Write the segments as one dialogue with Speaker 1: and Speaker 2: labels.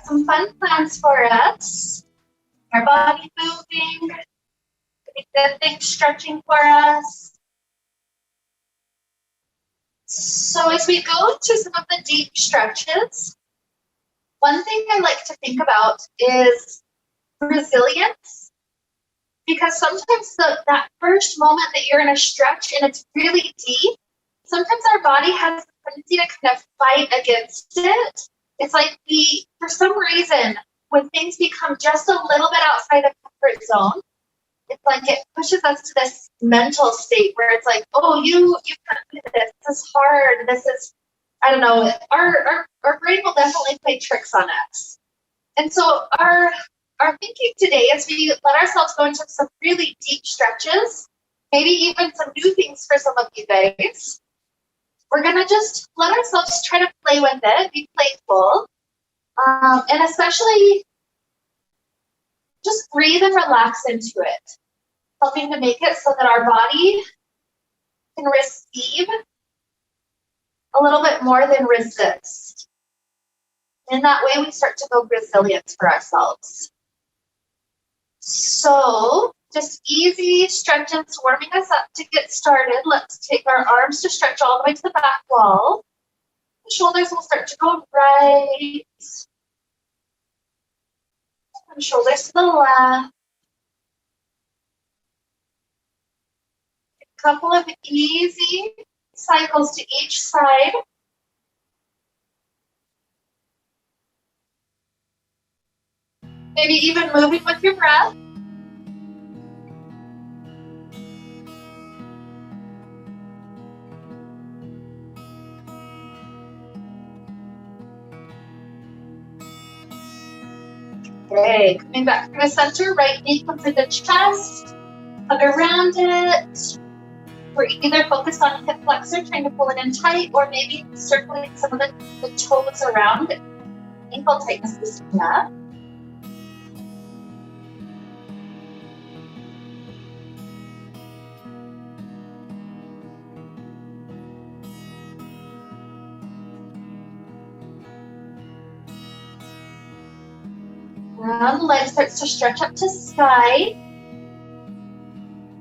Speaker 1: some fun plans for us. Our body moving, good things stretching for us. So as we go to some of the deep stretches, one thing I like to think about is resilience, because sometimes that first moment that you're in a stretch and it's really deep, sometimes our body has a tendency to kind of fight against it. It's like for some reason, when things become just a little bit outside the comfort zone, it's like it pushes us to this mental state where it's like, oh, you can't do this. This is hard. This is, I don't know. Our brain will definitely play tricks on us. And so our thinking today, as we let ourselves go into some really deep stretches, maybe even some new things for some of you guys, we're going to just let ourselves try to play with it, be playful, and especially just breathe and relax into it, helping to make it so that our body can receive a little bit more than resist. In that way, we start to build resilience for ourselves. So just easy stretches, warming us up to get started. Let's take our arms to stretch all the way to the back wall. The shoulders will start to go right. And shoulders to the left. A couple of easy cycles to each side. Maybe even moving with your breath. Okay, coming back to the center, right knee comes into chest, hug around it. We're either focused on hip flexor, trying to pull it in tight, or maybe circling some of the toes around it. Ankle tightness is enough. And the leg starts to stretch up to sky.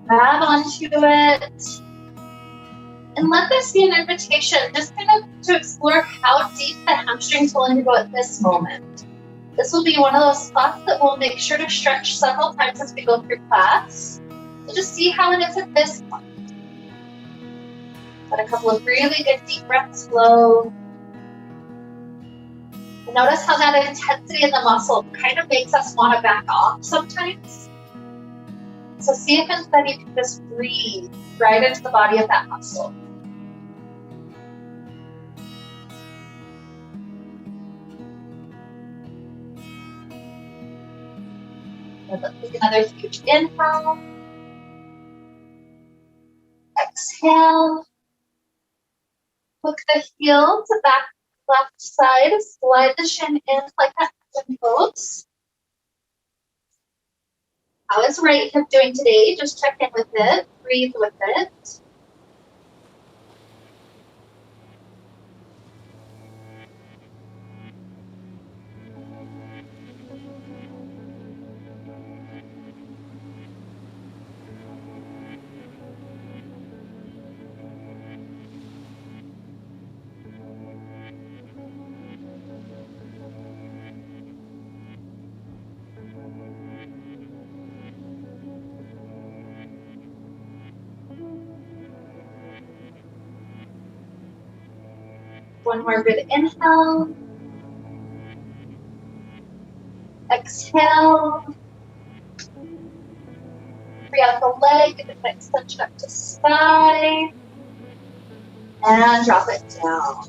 Speaker 1: Grab onto it. And let this be an invitation, just kind of to explore how deep the hamstrings will go at this moment. This will be one of those spots that we'll make sure to stretch several times as we go through class. So just see how it is at this point. Let a couple of really good deep breaths flow. And notice how that intensity in the muscle kind of makes us want to back off sometimes. So see if instead you can just breathe right into the body of that muscle. Let's take another huge inhale. Exhale. Hook the heel to back left side. Slide the shin in like that pose. How is right hip doing today? Just check in with it. Breathe with it. One more good inhale. Exhale. Free out the leg, get an extension up to sky. And drop it down.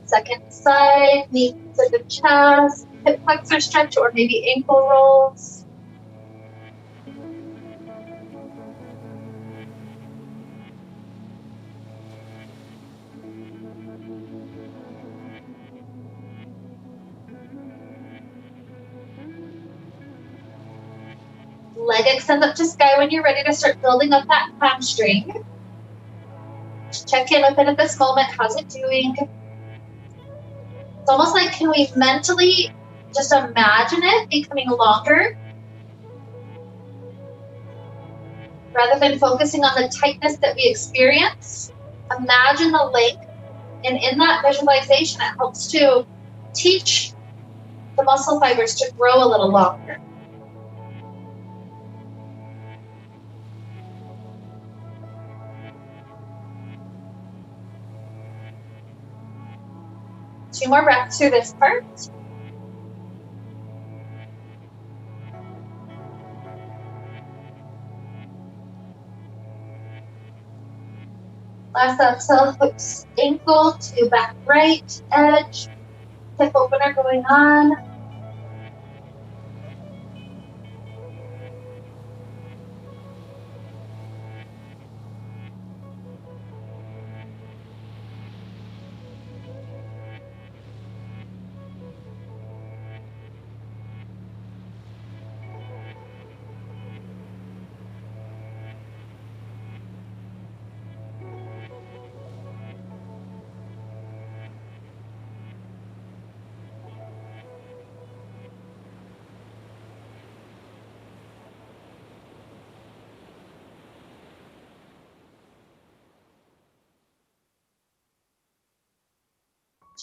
Speaker 1: Second side, knee to the chest, hip flexor stretch, or maybe ankle rolls. Leg extends up to sky when you're ready to start building up that hamstring. Check in with it at this moment. How's it doing? It's almost like, can we mentally just imagine it becoming longer rather than focusing on the tightness that we experience? Imagine the length, and in that visualization, it helps to teach the muscle fibers to grow a little longer. Two more breaths through this part. Last exhale, hooks ankle to back right edge. Hip opener going on.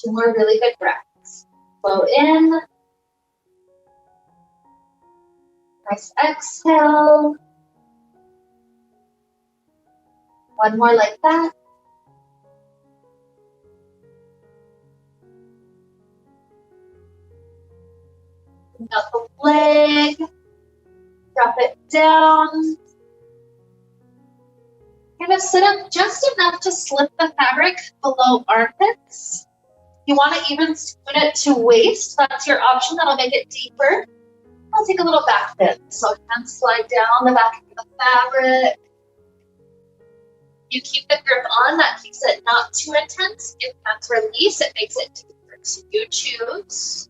Speaker 1: Two more really good breaths. Flow in. Nice exhale. One more like that. Bring up the leg. Drop it down. Kind of sit up just enough to slip the fabric below armpits. You want to even scoot it to waist. That's your option. That'll make it deeper. I'll take a little back bend. So hands slide down the back of the fabric. You keep the grip on. That keeps it not too intense. If hands release, it makes it deeper. So you choose.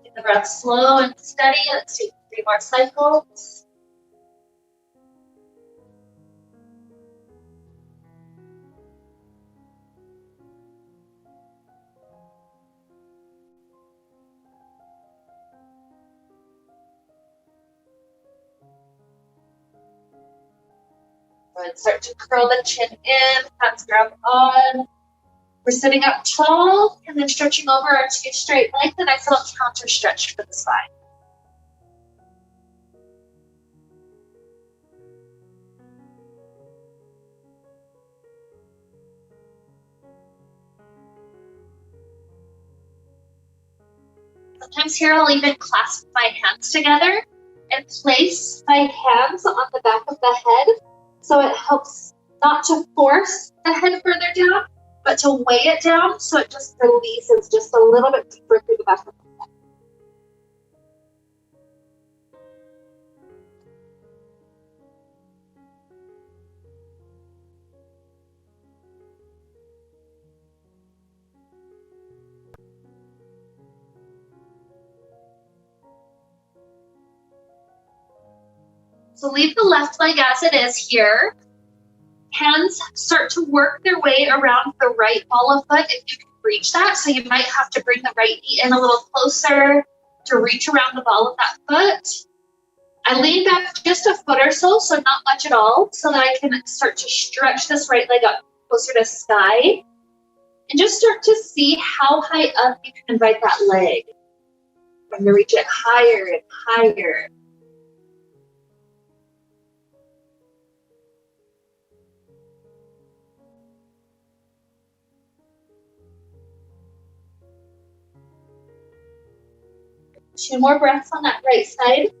Speaker 1: Keep the breath slow and steady. Let's do 3 more cycles. And start to curl the chin in, hands grab on. We're sitting up tall and then stretching over our 2 straight legs. A nice little counter stretch for the spine. Sometimes here I'll even clasp my hands together and place my hands on the back of the head. So it helps not to force the head further down, but to weigh it down so it just releases just a little bit deeper through the back of the head. So leave the left leg as it is here. Hands start to work their way around the right ball of foot if you can reach that. So you might have to bring the right knee in a little closer to reach around the ball of that foot. I lean back just a foot or so, so not much at all, so that I can start to stretch this right leg up closer to sky. And just start to see how high up you can invite that leg. I'm going to reach it higher and higher. Two more breaths on that right side.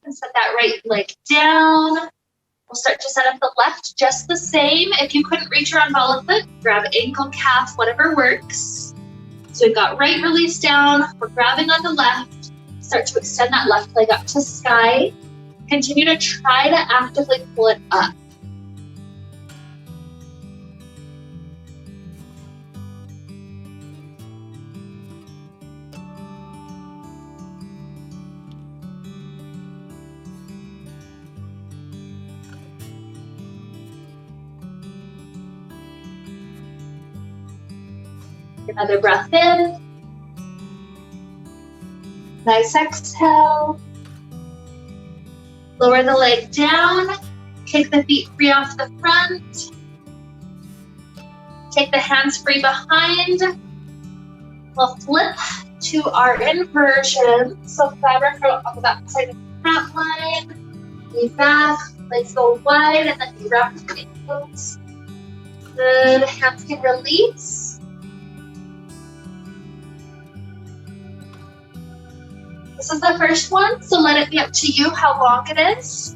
Speaker 1: And set that right leg down. We'll start to set up the left just the same. If you couldn't reach around ball of foot, grab ankle, calf, whatever works. So we've got right release down. We're grabbing on the left. Start to extend that left leg up to sky. Continue to try to actively pull it up. Another breath in. Nice exhale. Lower the leg down. Take the feet free off the front. Take the hands free behind. We'll flip to our inversion. So fabric on the back side of the cat line. Knee back, legs go wide, and then you wrap the ankles. Good, hands can release. This is the first one, so let it be up to you how long it is.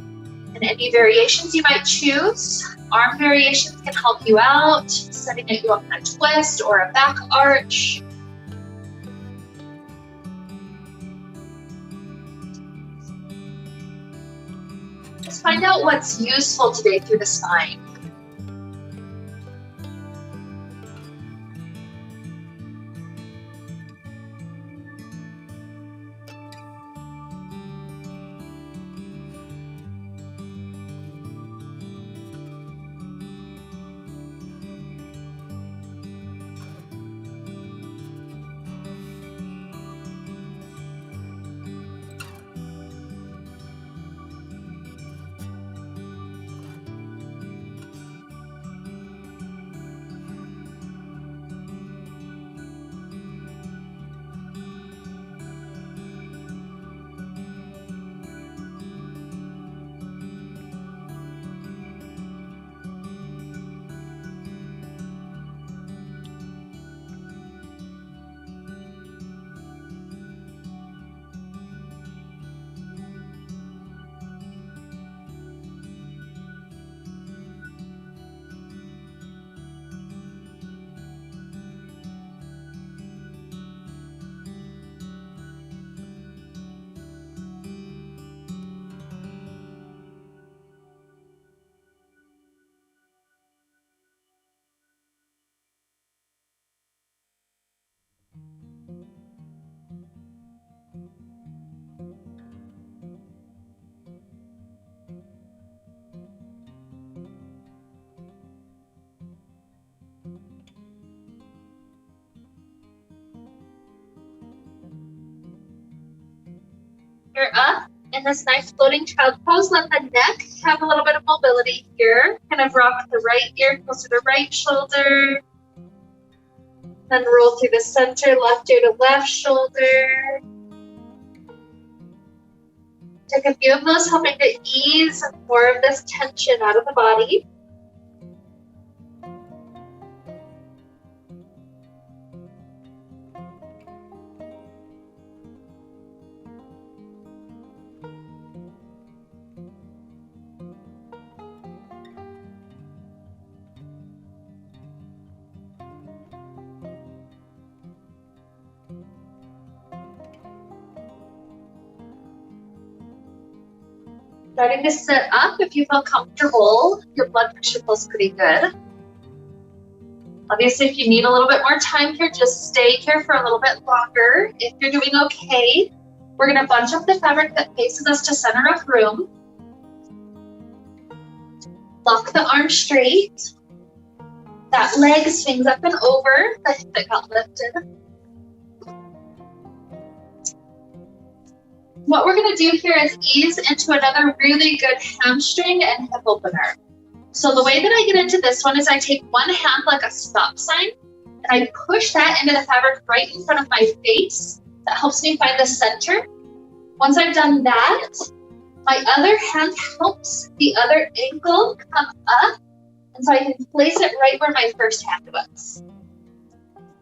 Speaker 1: And any variations you might choose. Arm variations can help you out, setting you up in a twist or a back arch. Just find out what's useful today through the spine. You're up in this nice floating child pose. Let the neck have a little bit of mobility here. Kind of rock the right ear closer to right shoulder. Then roll through the center, left ear to left shoulder. Take a few of those, helping to ease more of this tension out of the body. Starting to sit up if you feel comfortable. Your blood pressure feels pretty good. Obviously, if you need a little bit more time here, just stay here for a little bit longer. If you're doing okay, we're going to bunch up the fabric that faces us to center of room. Lock the arm straight. That leg swings up and over. The hip that got lifted. What we're going to do here is ease into another really good hamstring and hip opener. So the way that I get into this one is I take one hand like a stop sign and I push that into the fabric right in front of my face. That helps me find the center. Once I've done that, my other hand helps the other ankle come up, and so I can place it right where my first hand was.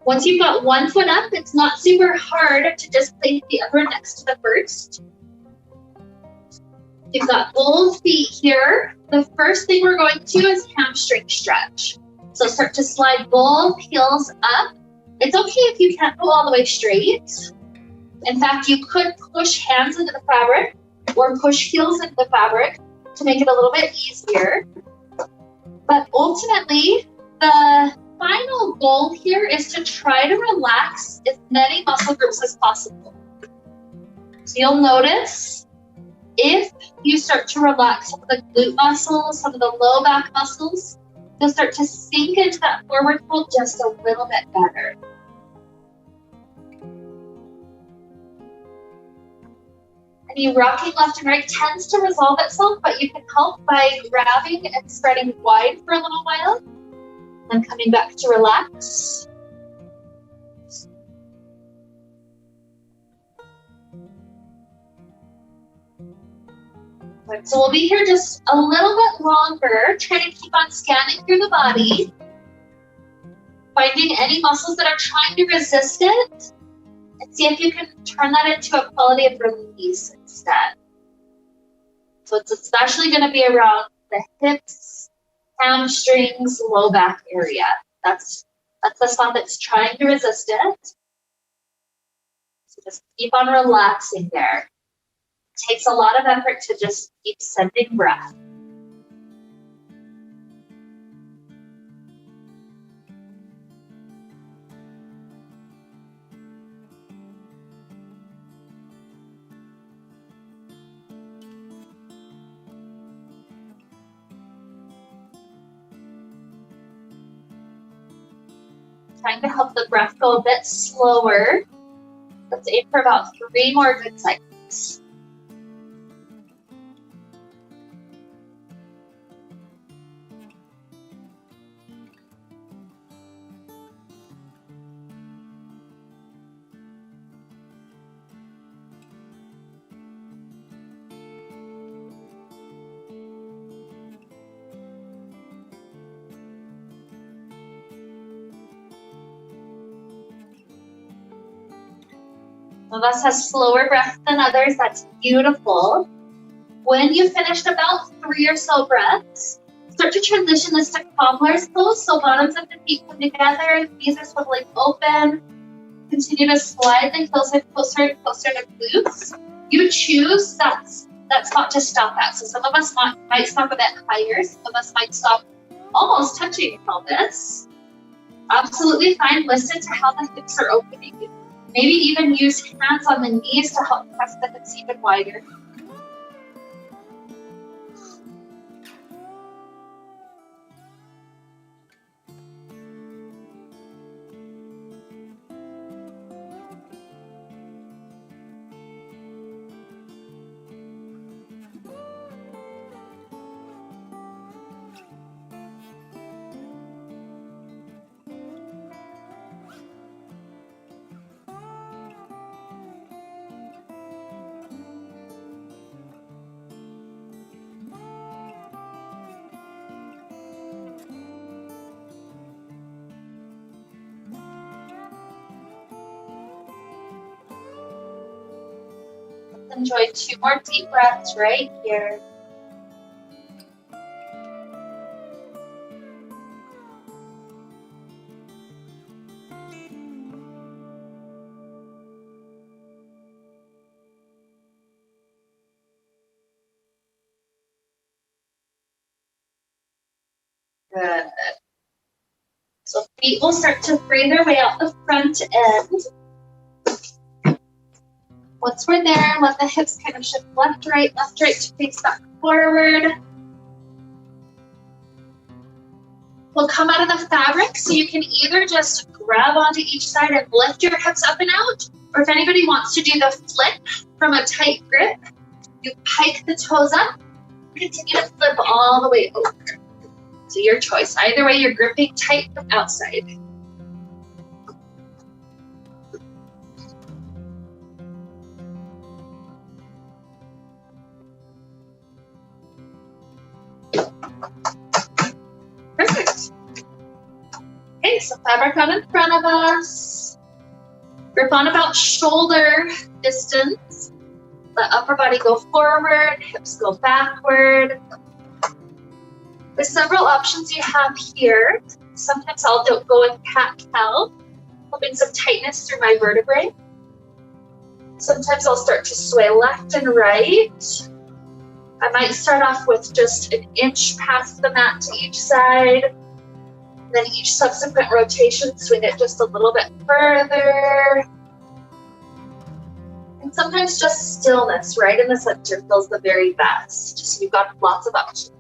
Speaker 1: Once you've got one foot up, it's not super hard to just place the other next to the first. You've got both feet here. The first thing we're going to is hamstring stretch. So start to slide both heels up. It's okay if you can't go all the way straight. In fact, you could push hands into the fabric or push heels into the fabric to make it a little bit easier. But ultimately, the final goal here is to try to relax as many muscle groups as possible. So you'll notice if you start to relax some of the glute muscles, some of the low back muscles, you'll start to sink into that forward fold just a little bit better. Any rocking left and right tends to resolve itself, but you can help by grabbing and spreading wide for a little while, and coming back to relax. So we'll be here just a little bit longer, trying to keep on scanning through the body, finding any muscles that are trying to resist it, and see if you can turn that into a quality of release instead. So it's especially going to be around the hips, hamstrings, low back area. That's the spot that's trying to resist it. So just keep on relaxing there. It takes a lot of effort to just keep sending breath. Trying to help the breath go a bit slower. Let's aim for about 3 more good cycles. Some of us have slower breath than others. That's beautiful. When you finished about 3 or so breaths, start to transition this to cobbler's pose. So bottoms of the feet come together, knees are swiveling open. Continue to slide the heels in closer and closer to glutes. You choose that spot to stop at. So some of us might stop a bit higher. Some of us might stop almost touching pelvis. Absolutely fine. Listen to how the hips are opening. Maybe even use hands on the knees to help press the hips even wider. Enjoy 2 more deep breaths right here. Good. So feet will start to fray their way out the front end. Once we're there, let the hips kind of shift left, right to face back forward. We'll come out of the fabric, so you can either just grab onto each side and lift your hips up and out, or if anybody wants to do the flip from a tight grip, you pike the toes up, continue to flip all the way over. So your choice. Either way, you're gripping tight from outside. Perfect. Okay, so fabric out in front of us. Grip on about shoulder distance. Let upper body go forward, hips go backward. There's several options you have here. Sometimes I'll go in cat-cow, helping some tightness through my vertebrae. Sometimes I'll start to sway left and right. I might start off with just an inch past the mat to each side. Then each subsequent rotation, swing it just a little bit further. And sometimes just stillness right in the center feels the very best. So you've got lots of options.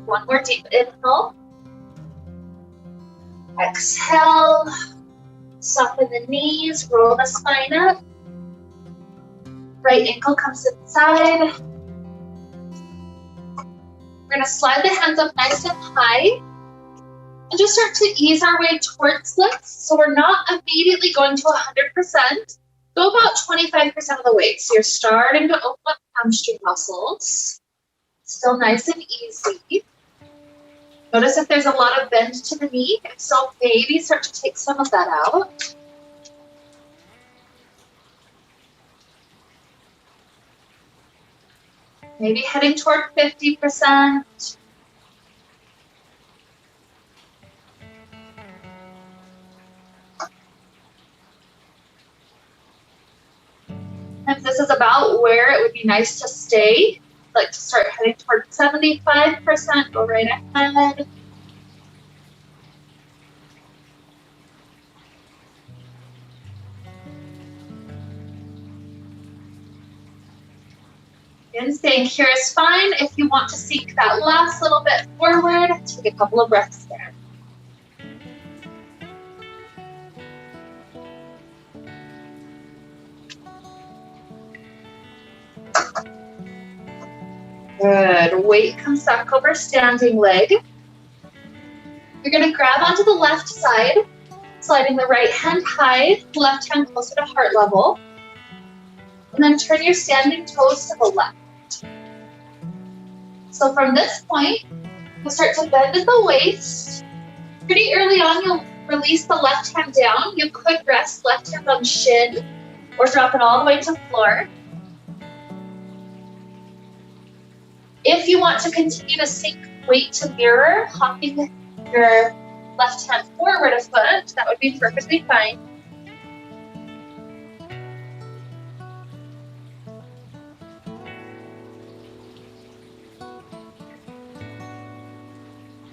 Speaker 1: One more deep inhale. Exhale. Soften the knees, roll the spine up. Right ankle comes inside. We're going to slide the hands up nice and high and just start to ease our way towards lifts. So we're not immediately going to 100%. Go about 25% of the way. So you're starting to open up hamstring muscles. Still nice and easy. Notice if there's a lot of bend to the knee. If so, maybe start to take some of that out. Maybe heading toward 50%. If this is about where it would be nice to stay, like to start heading toward 75%, go right ahead. And staying here is fine. If you want to seek that last little bit forward, take a couple of breaths there. Good. Weight comes back over standing leg. You're going to grab onto the left side, sliding the right hand high, left hand closer to heart level. And then turn your standing toes to the left. So from this point, you'll start to bend at the waist. Pretty early on, you'll release the left hand down. You could rest left hand on shin or drop it all the way to floor. If you want to continue to sink weight to mirror, hopping your left hand forward a foot, that would be perfectly fine.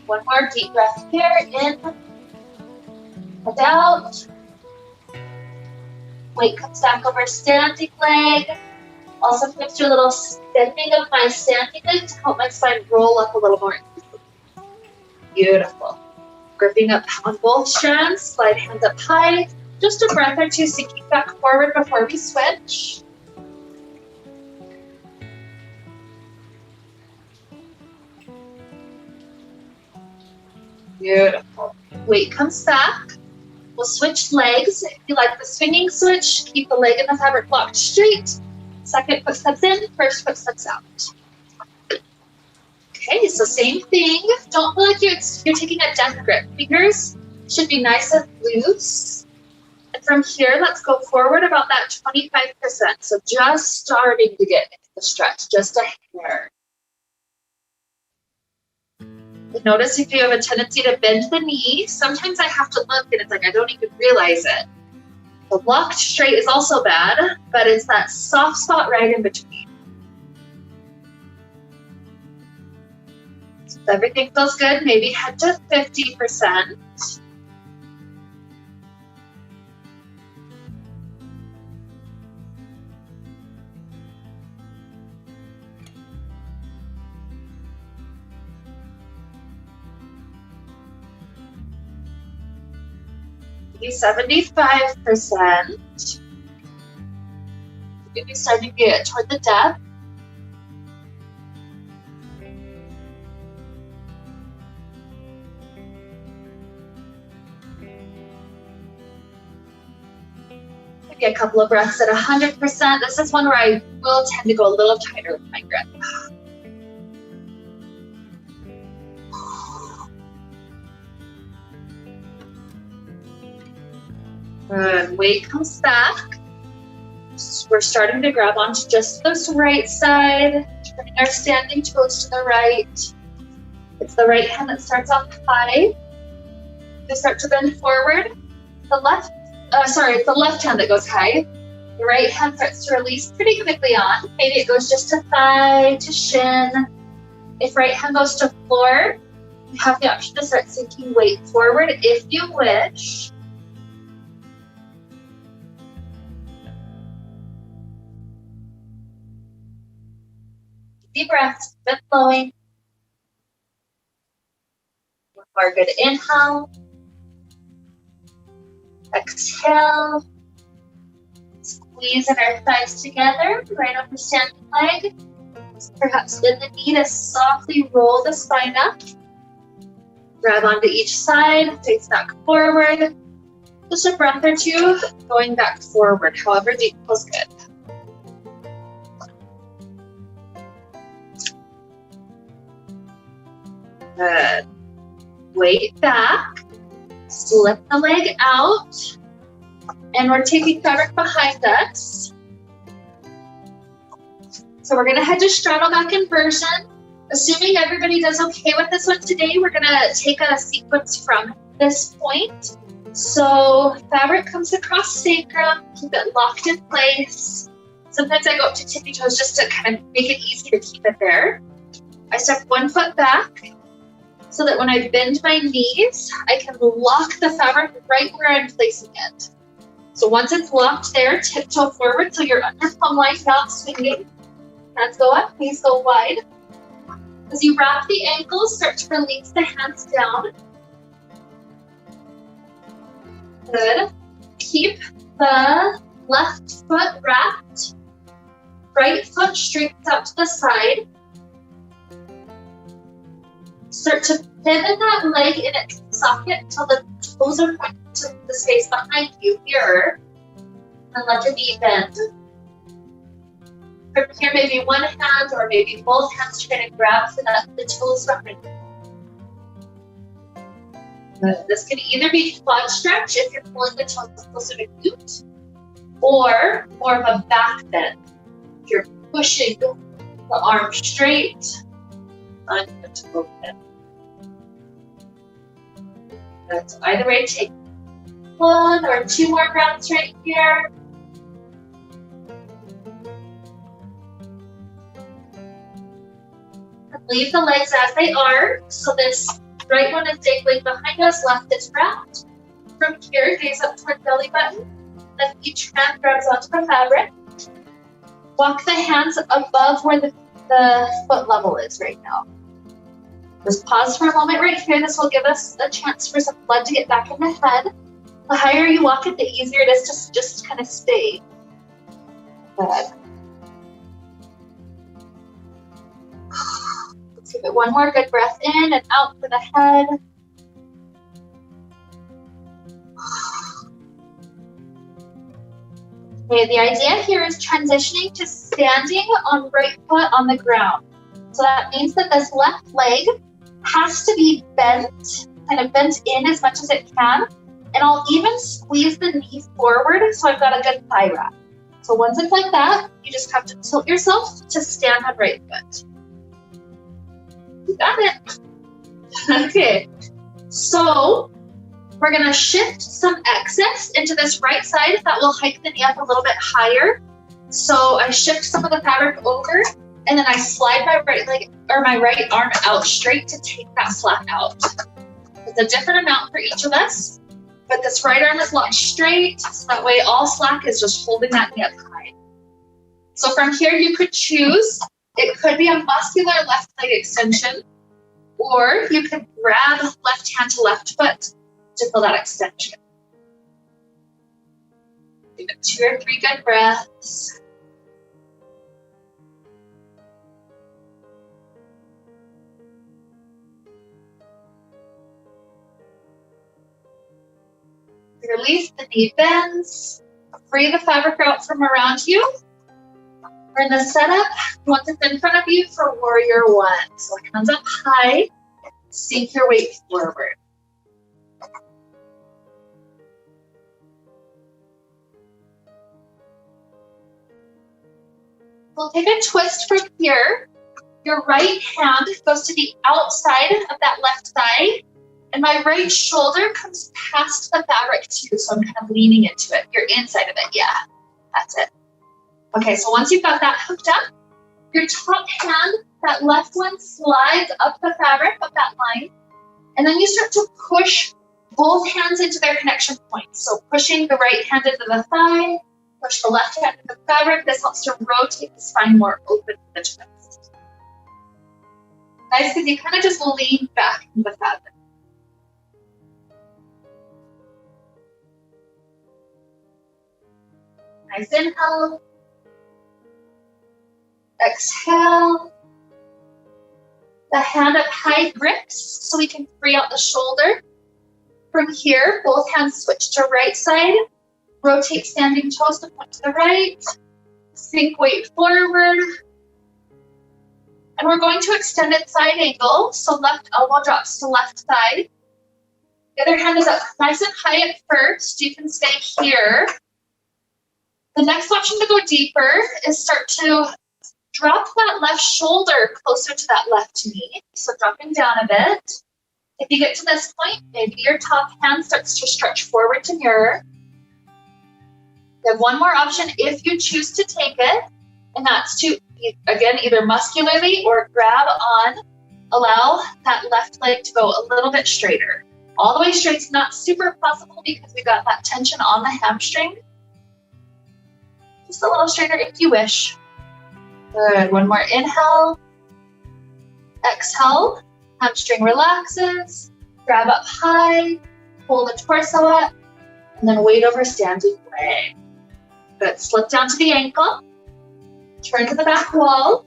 Speaker 1: One more deep breath here, in and out. Weight comes back over standing leg. Also comes to a little bending of my standing leg to help my spine roll up a little more. Beautiful. Gripping up on both strands, slide hands up high. Just a breath or two, sinking back forward before we switch. Beautiful. Weight comes back. We'll switch legs. If you like the swinging switch, keep the leg and the fabric blocked straight. Second foot steps in, first foot steps out. Okay, so same thing. Don't feel like you're taking a death grip. Fingers should be nice and loose. And from here, let's go forward about that 25%. So just starting to get into the stretch, just a hair. Notice if you have a tendency to bend the knee. Sometimes I have to look and it's like I don't even realize it. The blocked straight is also bad, but it's that soft spot right in between. So if everything feels good, maybe head to 50%. Maybe 75%. Maybe starting to get toward the depth. Maybe a couple of breaths at 100%. This is one where I will tend to go a little tighter with my grip. Good. Weight comes back. We're starting to grab onto just this right side, turning our standing toes to the right. It's the right hand that starts off high. We start to bend forward. It's the left hand that goes high. The right hand starts to release pretty quickly on. Maybe it goes just to thigh, to shin. If right hand goes to floor, you have the option to start sinking weight forward if you wish. Deep breaths, bit flowing. more good inhale. Exhale. Squeeze in our thighs together, right on the standing leg. Perhaps bend the knee to softly roll the spine up. Grab onto each side, face back forward. Just a breath or two, going back forward, however deep feels good. Good. Weight back, slip the leg out, and we're taking fabric behind us. So we're gonna head to straddle back inversion. Assuming everybody does okay with this one today, we're gonna take a sequence from this point. So fabric comes across sacrum, keep it locked in place. Sometimes I go up to tippy toes just to kind of make it easy to keep it there. I step 1 foot back so that when I bend my knees, I can lock the fabric right where I'm placing it. So once it's locked there, tiptoe forward so you're under plumb line, not swinging. Hands go up, knees go wide. As you wrap the ankles, start to release the hands down. Good. Keep the left foot wrapped. Right foot straightens out to the side. Start to pivot that leg in its socket until the toes are pointing to the space behind you here. And let your knee bend. From here, maybe one hand or maybe both hands trying to grab for the toes behind you. This can either be quad stretch if you're pulling the toes closer to glute, or more of a back bend. If you're pushing the arm straight on the toe bend. So either way, take 1 or 2 more breaths right here. Leave the legs as they are. So this right one is dangling behind us, left is wrapped. From here, gaze up toward belly button. Then each hand grabs onto the fabric. Walk the hands above where the foot level is right now. Just pause for a moment right here. This will give us a chance for some blood to get back in the head. The higher you walk it, the easier it is to just kind of stay. Good. Let's give it one more good breath in and out for the head. Okay, the idea here is transitioning to standing on right foot on the ground. So that means that this left leg has to be bent, kind of bent in as much as it can. And I'll even squeeze the knee forward so I've got a good thigh wrap. So once it's like that, you just have to tilt yourself to stand on right foot. You got it. Okay, so we're gonna shift some excess into this right side. That will hike the knee up a little bit higher. So I shift some of the fabric over, and then I slide my right leg or my right arm out straight to take that slack out. It's a different amount for each of us, but this right arm is locked straight, so that way all slack is just holding that knee up high. So from here you could choose, it could be a muscular left leg extension, or you could grab left hand to left foot to feel that extension. Give it 2 or 3 good breaths. Release, the knee bends. Free the fabric out from around you. We're in the setup. You want this in front of you for warrior 1. So hands up high. Sink your weight forward. We'll take a twist from here. Your right hand goes to the outside of that left thigh. And my right shoulder comes past the fabric too, so I'm kind of leaning into it. You're inside of it, yeah, that's it. Okay, so once you've got that hooked up, your top hand, that left one, slides up the fabric of that line, and then you start to push both hands into their connection points. So pushing the right hand into the thigh, push the left hand into the fabric. This helps to rotate the spine more open to the twist. Nice, because you kind of just lean back in the fabric. Nice inhale. Exhale. The hand up high grips so we can free out the shoulder. From here, both hands switch to right side. Rotate standing toes to point to the right. Sink weight forward. And we're going to extended side angle. So left elbow drops to left side. The other hand is up nice and high at first. You can stay here. The next option to go deeper is start to drop that left shoulder closer to that left knee. So dropping down a bit. If you get to this point, maybe your top hand starts to stretch forward to mirror. You have one more option if you choose to take it, and that's to, again, either muscularly or grab on, allow that left leg to go a little bit straighter. All the way straight is not super possible because we got that tension on the hamstring. Just a little straighter if you wish. Good, one more inhale. Exhale, hamstring relaxes. Grab up high, pull the torso up, and then weight over standing leg. Good, slip down to the ankle. Turn to the back wall.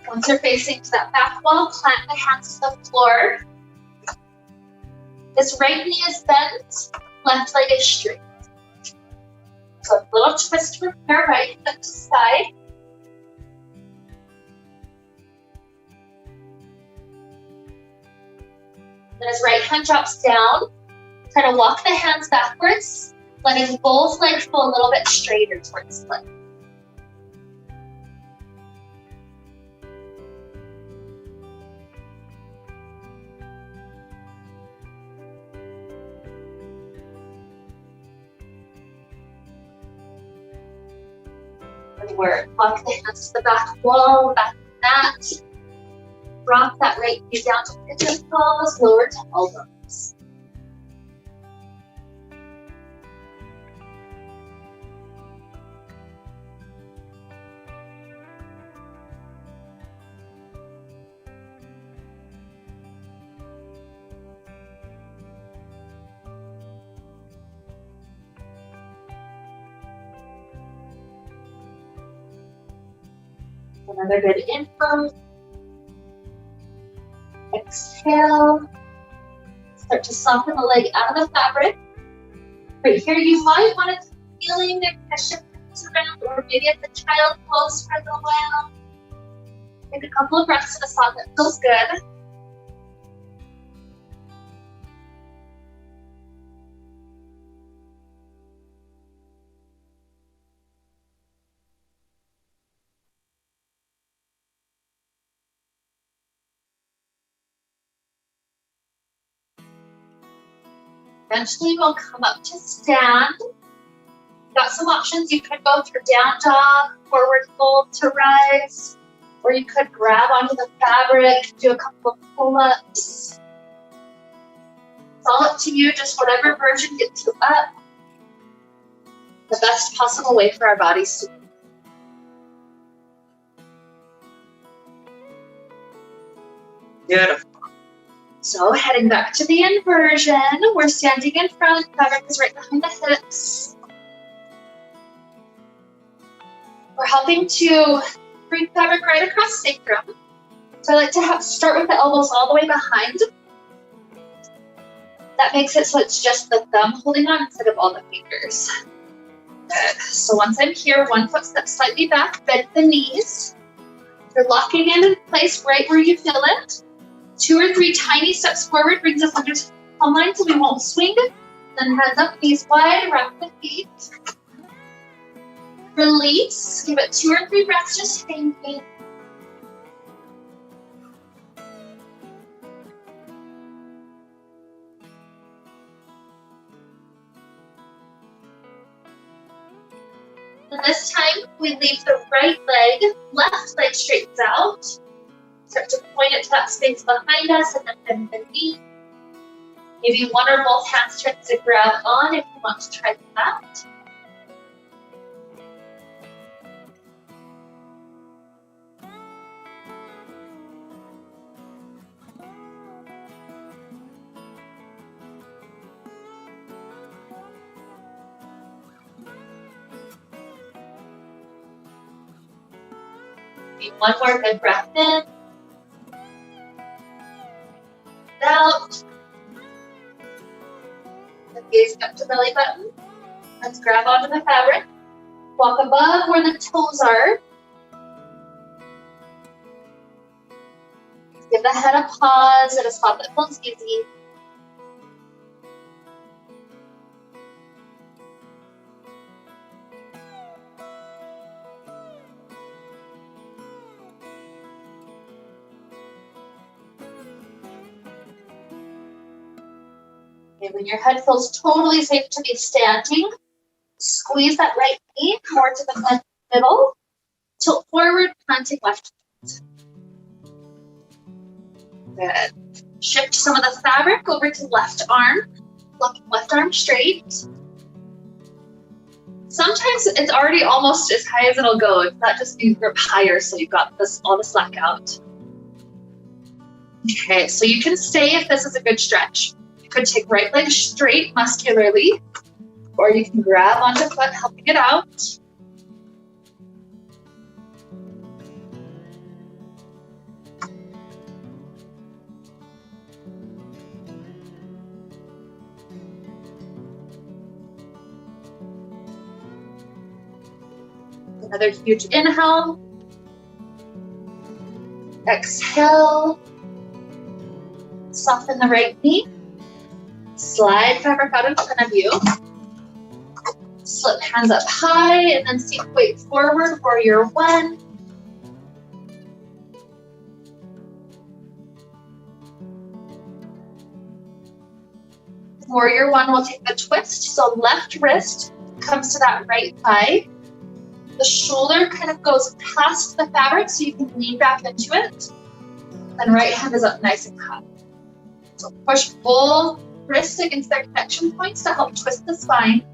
Speaker 1: Once you're facing to that back wall, plant the hands to the floor. This right knee is bent, left leg is straight. So a little twist from your right hip to side. Then as right hand drops down, try to walk the hands backwards, letting both legs go a little bit straighter towards the leg. Work. Walk the hands to the back wall, back mat. Drop that right knee down to pigeon toes, lower to elbows. Another good inhale. Exhale. Start to soften the leg out of the fabric. Right here, you might want to feeling the cushion around, or maybe if the child pose for a little while. Take a couple of breaths in a spot that feels good. Eventually we'll come up to stand. Got some options. You could go through down dog, forward fold to rise, or you could grab onto the fabric, do a couple of pull-ups. It's all up to you, just whatever version gets you up. The best possible way for our bodies to move. Beautiful. So heading back to the inversion, we're standing in front, fabric is right behind the hips. We're helping to bring fabric right across sacrum. So I like to start with the elbows all the way behind. That makes it so it's just the thumb holding on instead of all the fingers. Good. So once I'm here, one foot steps slightly back, bend the knees. You're locking in place right where you feel it. 2 or 3 tiny steps forward brings us under palm line so we won't swing. Then hands up, knees wide, wrap the feet. Release. Give it 2 or 3 breaths, just thinking. And this time, we leave the right leg, left leg straightens out. Start to point it to that space behind us and then bend the knee. Maybe one or both hands try to grab on if you want to try that. Maybe one more good breath in. Out. Gaze up to belly button. Let's grab onto the fabric. Walk above where the toes are. Give the head a pause at a spot that feels easy. Okay, when your head feels totally safe to be standing, squeeze that right knee more to the middle. Tilt forward, planting left foot. Good. Shift some of the fabric over to left arm, locking left arm straight. Sometimes it's already almost as high as it'll go. If that just means grip higher, so you've got this all the slack out. Okay, so you can stay if this is a good stretch. You could take right leg straight muscularly, or you can grab onto foot, helping it out. Another huge inhale. Exhale. Soften the right knee. Slide fabric out in front of you. Slip hands up high and then seek weight forward, warrior one. Warrior one will take the twist. So left wrist comes to that right thigh. The shoulder kind of goes past the fabric so you can lean back into it. Then right hand is up nice and high. So push both wrists against their connection points to help twist the spine.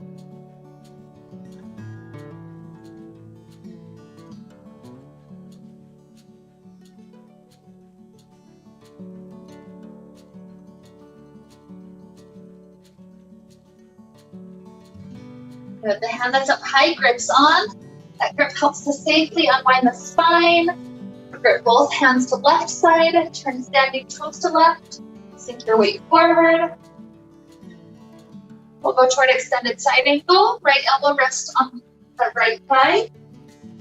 Speaker 1: Good. The hand that's up high grips on. That grip helps to safely unwind the spine. Grip both hands to left side, turn standing toes to left, sink your weight forward. We'll go toward extended side angle, right elbow rests on the right thigh.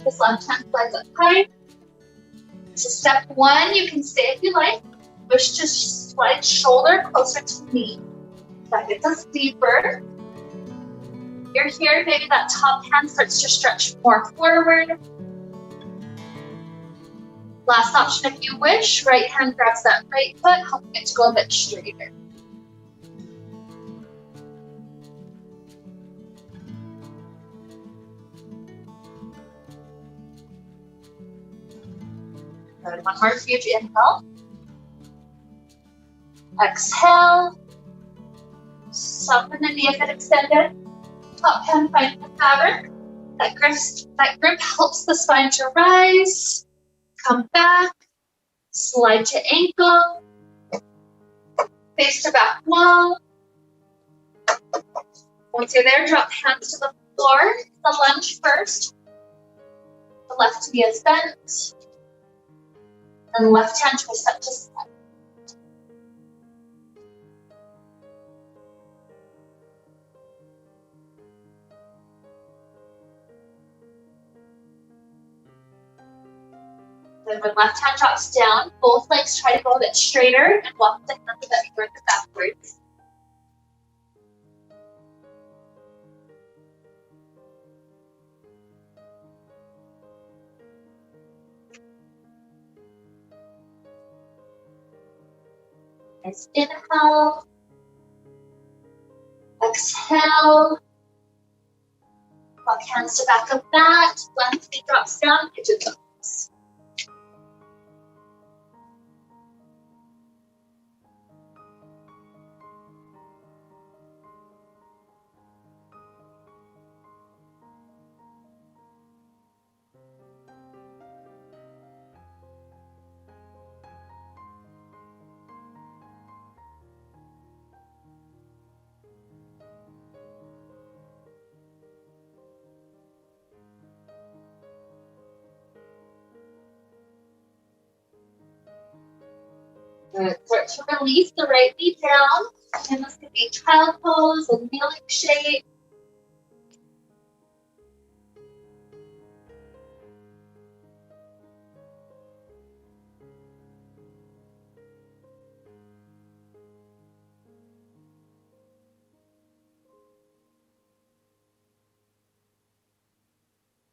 Speaker 1: This left hand slides up high. So step one, you can stay if you like. Wish to slide shoulder closer to knee. That gets us deeper. You're here, maybe that top hand starts to stretch more forward. Last option, if you wish, right hand grabs that right foot, helping it to go a bit straighter. Good. One more huge inhale. Exhale. Soften the knee if it extended. Top hand finds the fabric. That grip helps the spine to rise. Come back. Slide to ankle. Face to back wall. Once you're there, drop hands to the floor. The lunge first. The left knee is bent. And left hand twist up to side. Then when left hand drops down, both legs try to go a bit straighter and walk the hands a bit further backwards. Nice inhale. Exhale. Walk hands to back of mat. Left knee drops down, pigeon toes. Good. Start to release the right knee down. And this could be child pose, a kneeling shape.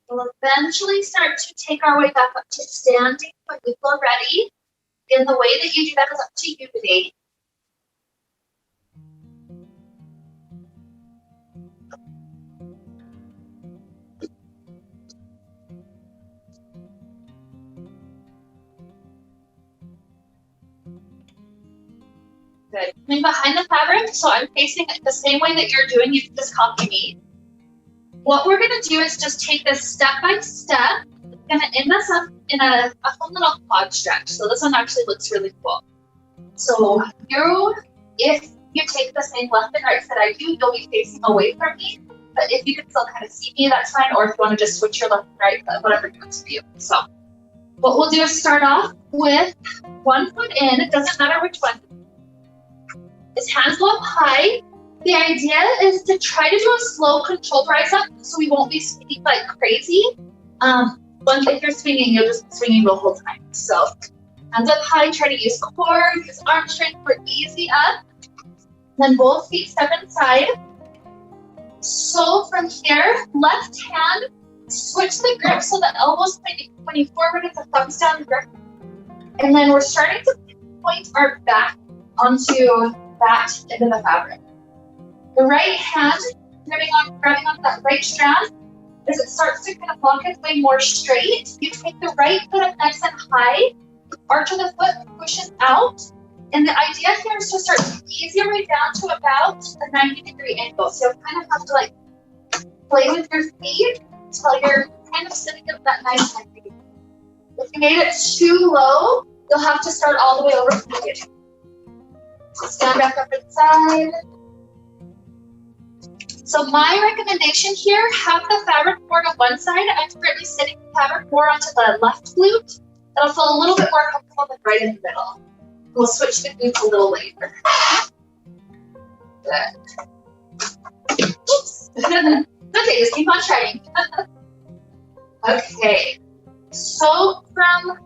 Speaker 1: We'll eventually start to take our way back up to standing when we feel ready. And the way that you do that is up to you today. Good. Coming behind the fabric, so I'm facing it the same way that you're doing. You can just copy me. What we're gonna do is just take this step by step. It's gonna end us up in a fun little quad stretch. So this one actually looks really cool. So if you take the same left and right that I do, you'll be facing away from me. But if you can still kind of see me, that's fine. Or if you want to just switch your left and right, whatever works for you. So what we'll do is start off with one foot in. It doesn't matter which one. His hands go up high. The idea is to try to do a slow, controlled rise up, so we won't be swinging like crazy. If you're swinging, you'll just be swinging the whole time. So hands up high, try to use core, use arm strength for easy up. Then both feet step inside. So from here, left hand, switch the grip so the elbow's pointing forward, it's a thumbs down grip. And then we're starting to point our back onto that into the fabric. The right hand, grabbing on that right strand, as it starts to kind of walk its way more straight, you take the right foot up nice and high, arch of the foot pushes out, and the idea here is to start to ease your way down to about a 90-degree angle. So you kind of have to like play with your feet until you're kind of sitting at that nice 90 degree. If you made it too low, you'll have to start all the way over from the beginning. So stand back up inside. So my recommendation here, have the fabric more to one side. I'm currently sitting the fabric more onto the left glute. That'll feel a little bit more comfortable than right in the middle. We'll switch the glutes a little later. Good. Oops. Okay, just keep on trying. Okay, so from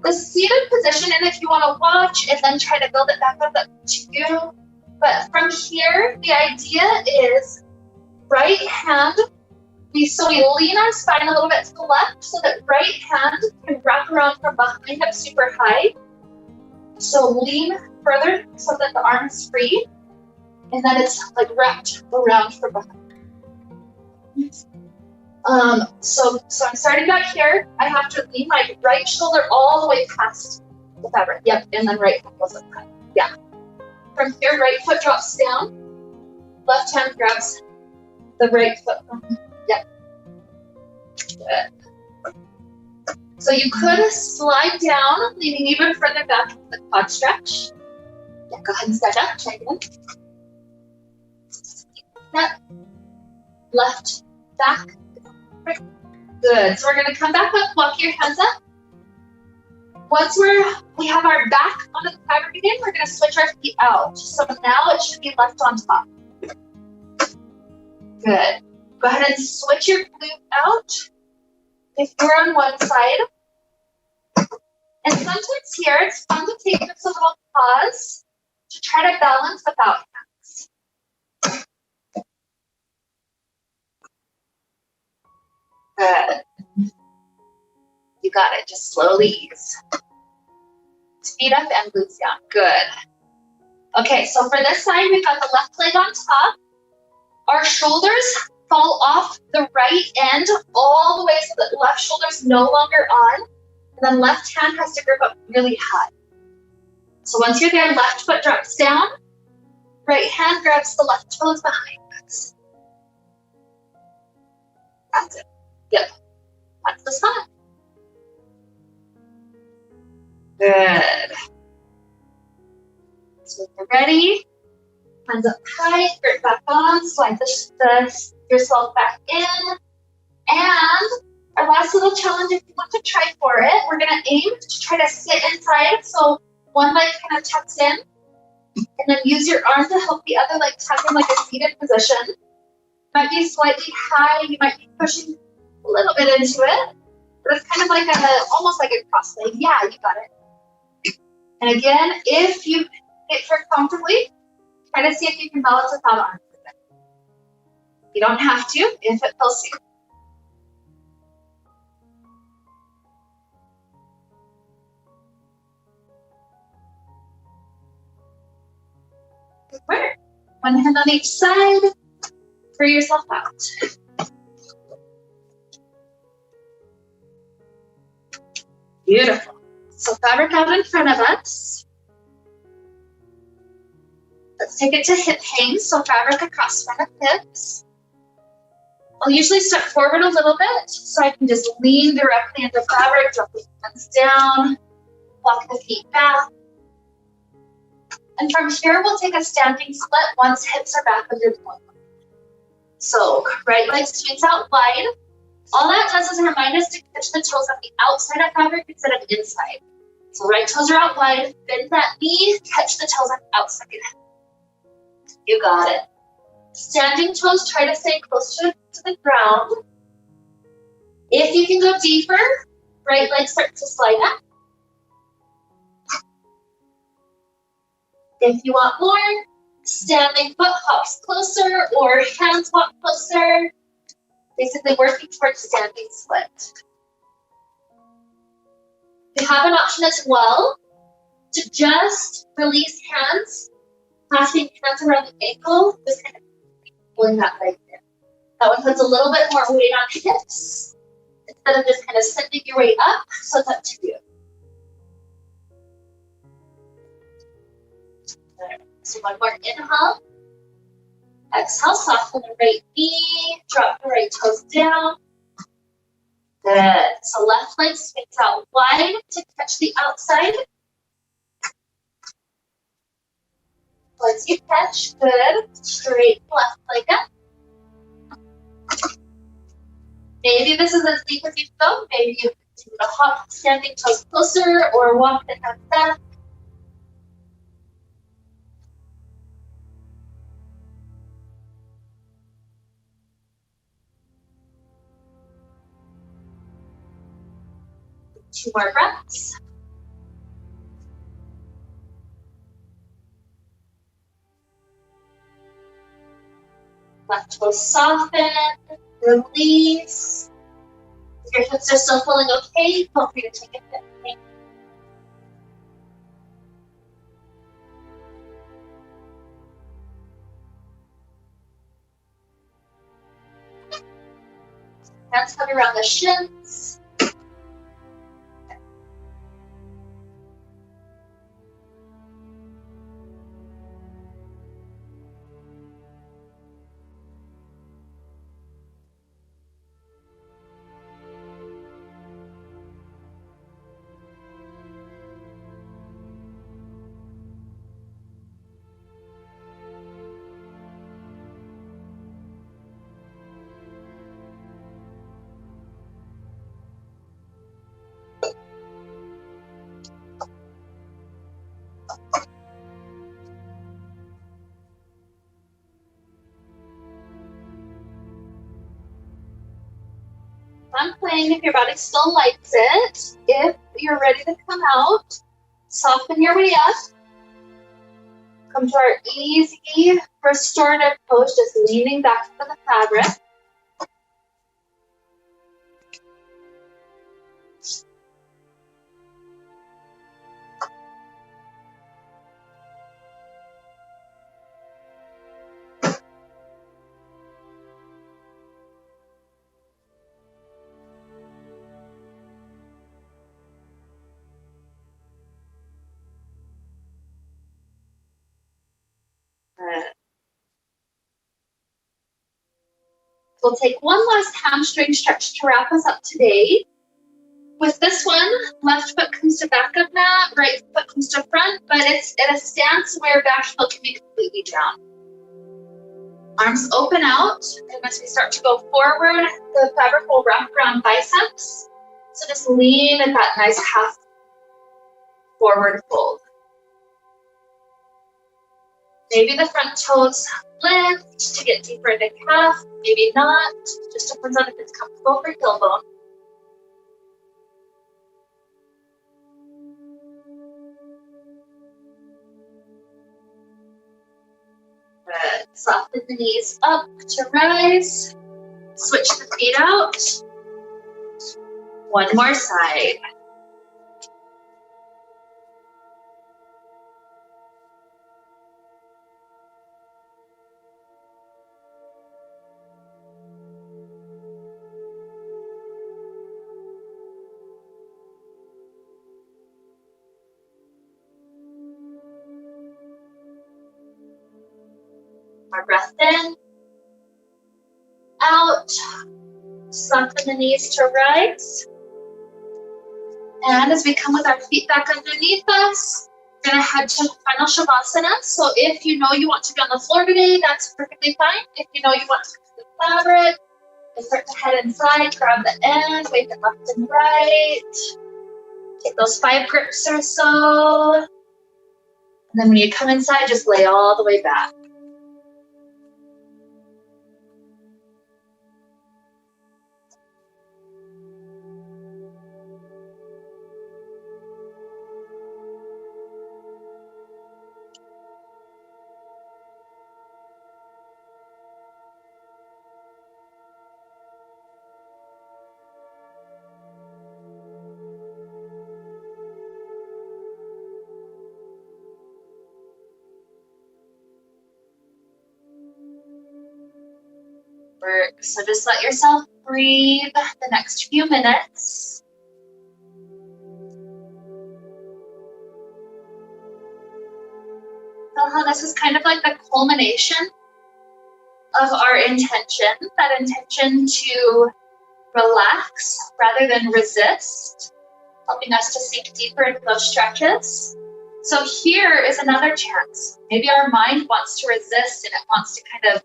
Speaker 1: the seated position, and if you want to watch and then try to build it back up, that's to you. But from here, the idea is right hand, we lean our spine a little bit to the left so that right hand can wrap around from behind up super high. So lean further so that the arm is free, and then it's like wrapped around from behind. So I'm starting back here. I have to lean my right shoulder all the way past the fabric. Yep, and then right hand goes up high. Yeah. From here, right foot drops down. Left hand grabs the right foot. Yep. Good. So you could slide down, leaning even further back into the quad stretch. Yeah, go ahead and stand up. Try again. Step. Left, back. Right. Good. So we're going to come back up, walk your hands up. Once we have our back onto the fabric again, we're going to switch our feet out. So now it should be left on top. Good. Go ahead and switch your glute out if you're on one side. And sometimes here, it's fun to take this a little pause to try to balance without hands. Good. You got it. Just slowly ease. Feet up and glutes down. Good. Okay, so for this side, we've got the left leg on top. Our shoulders fall off the right end all the way so that left shoulder's no longer on. And then left hand has to grip up really high. So once you're there, left foot drops down. Right hand grabs the left toes behind us. That's it. Yep. That's the spot. Good. So if you're ready, hands up high, grip back on, slide yourself back in. And our last little challenge, if you want to try for it, we're going to aim to try to sit inside. So one leg kind of tucks in, and then use your arm to help the other leg tuck in like a seated position. Might be slightly high, you might be pushing a little bit into it, but it's kind of like almost like a cross leg. Yeah, you got it. And again, if you get here comfortably, try to see if you can balance without arms. You don't have to if it feels safe. Good. One hand on each side. Free yourself out. Beautiful. So fabric out in front of us. Let's take it to hip hang. So fabric across front of hips. I'll usually step forward a little bit so I can just lean directly into fabric, drop the hands down, walk the feet back. And from here, we'll take a standing split once hips are back under the point. So right leg swings out wide. All that does is remind us to catch the toes on the outside of fabric instead of inside. So right toes are out wide, bend that knee, catch the toes on the outside. You got it. Standing toes, try to stay close to the ground. If you can go deeper, right leg starts to slide up. If you want more, standing foot hops closer or hands walk closer. Basically working towards standing split. You have an option as well to just release hands, clasping hands around the ankle, just kind of pulling that leg in. That one puts a little bit more weight on hips instead of just kind of sending your weight up, so it's up to you. So one more inhale. Exhale, soften the right knee, drop the right toes down. Good. So left leg swings out wide to catch the outside. Once you catch, good. Straight left leg up. Maybe this is as deep as you go. Maybe you continue to hop, standing toes closer, or walk the hands back. Two more breaths. Left toe soften, release. If your hips are still feeling okay, feel free to take a hip hang. Hands come around the shins. I'm playing if your body still likes it. If you're ready to come out, soften your way up. Come to our easy restorative pose, just leaning back to the fabric. We'll take one last hamstring stretch to wrap us up today. With this one, left foot comes to back of mat, right foot comes to front, but it's in a stance where back heel can be completely down. Arms open out, and as we start to go forward, the fabric will wrap around biceps. So just lean at that nice half forward fold. Maybe the front toes lift to get deeper into calf, maybe not. Just depends on if it's comfortable for heel bone. Good. Soften the knees up to rise. Switch the feet out. One more side. More breath in. Out. Soften the knees to rise. And as we come with our feet back underneath us, we're going to head to final Shavasana. So if you know you want to be on the floor today, that's perfectly fine. If you know you want to use the fabric, you start to head inside, grab the end, wave it left and right. Take those 5 grips or so. And then when you come inside, just lay all the way back. Work. So just let yourself breathe the next few minutes. Feel how this is kind of like the culmination of our intention, that intention to relax rather than resist, helping us to sink deeper into those stretches. So here is another chance. Maybe our mind wants to resist and it wants to kind of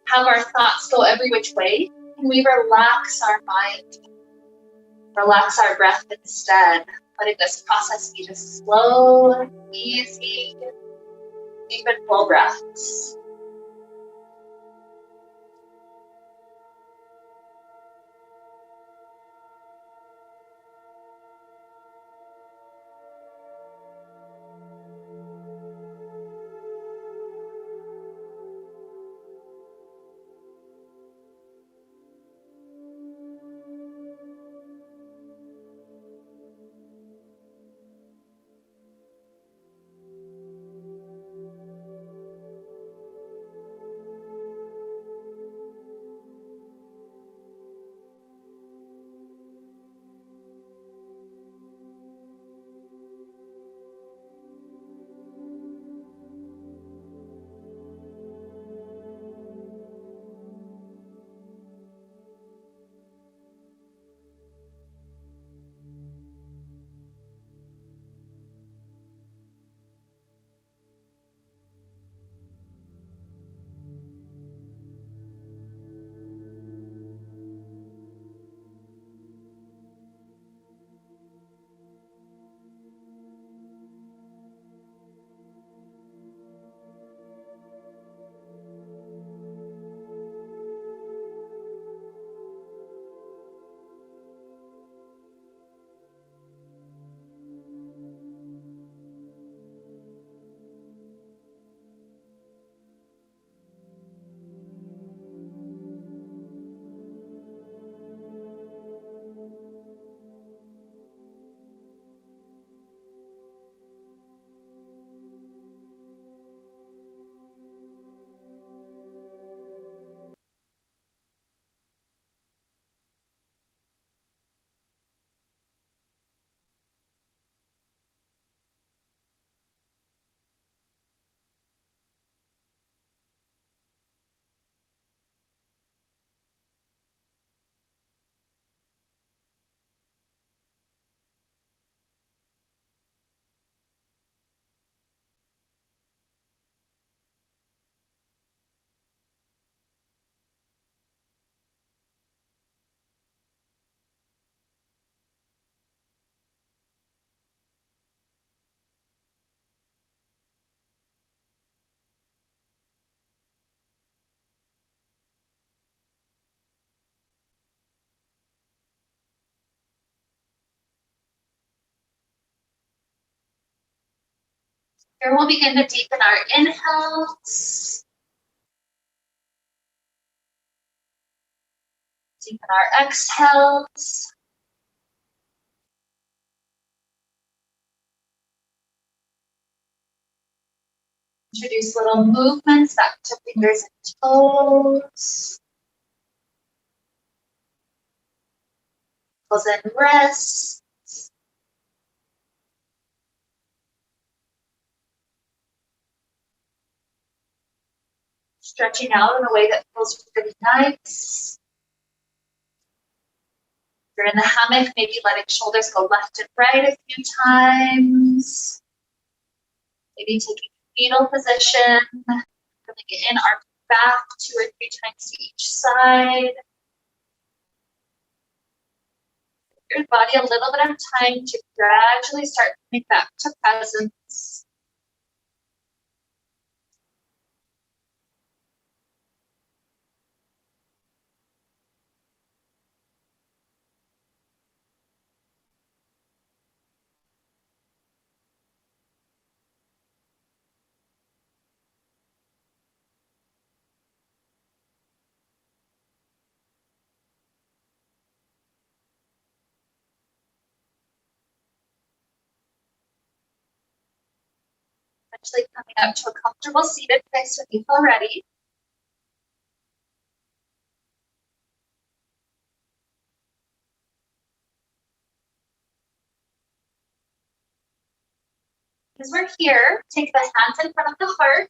Speaker 1: have our thoughts go every which way. Can we relax our mind, relax our breath instead, letting this process be just slow, easy, deep and full breaths. Here we'll begin to deepen our inhales. Deepen our exhales. Introduce little movements back to fingers and toes. Ankles and wrists. Stretching out in a way that feels really nice. If you're in the hammock, maybe letting shoulders go left and right a few times. Maybe taking fetal position. Bring it in, arc back 2 or 3 times to each side. Give your body a little bit of time to gradually start coming back to presence. Eventually coming up to a comfortable seated place when you feel ready. As we're here, take the hands in front of the heart,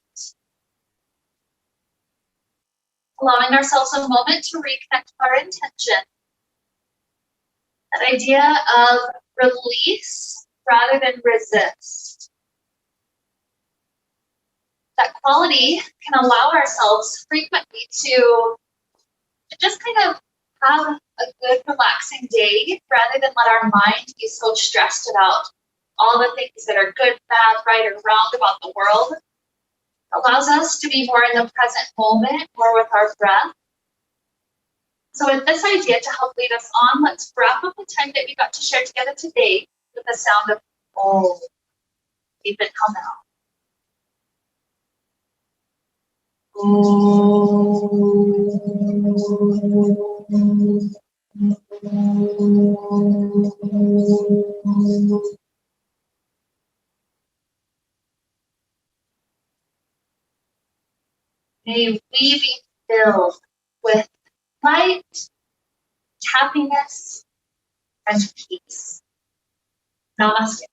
Speaker 1: allowing ourselves a moment to reconnect our intention. That idea of release rather than resist. That quality can allow ourselves frequently to just kind of have a good, relaxing day rather than let our mind be so stressed about all the things that are good, bad, right, or wrong about the world. It allows us to be more in the present moment, more with our breath. So with this idea to help lead us on, let's wrap up the time that we got to share together today with the sound of Om. Deep inhale now. May we be filled with light, happiness, and peace. Namaste.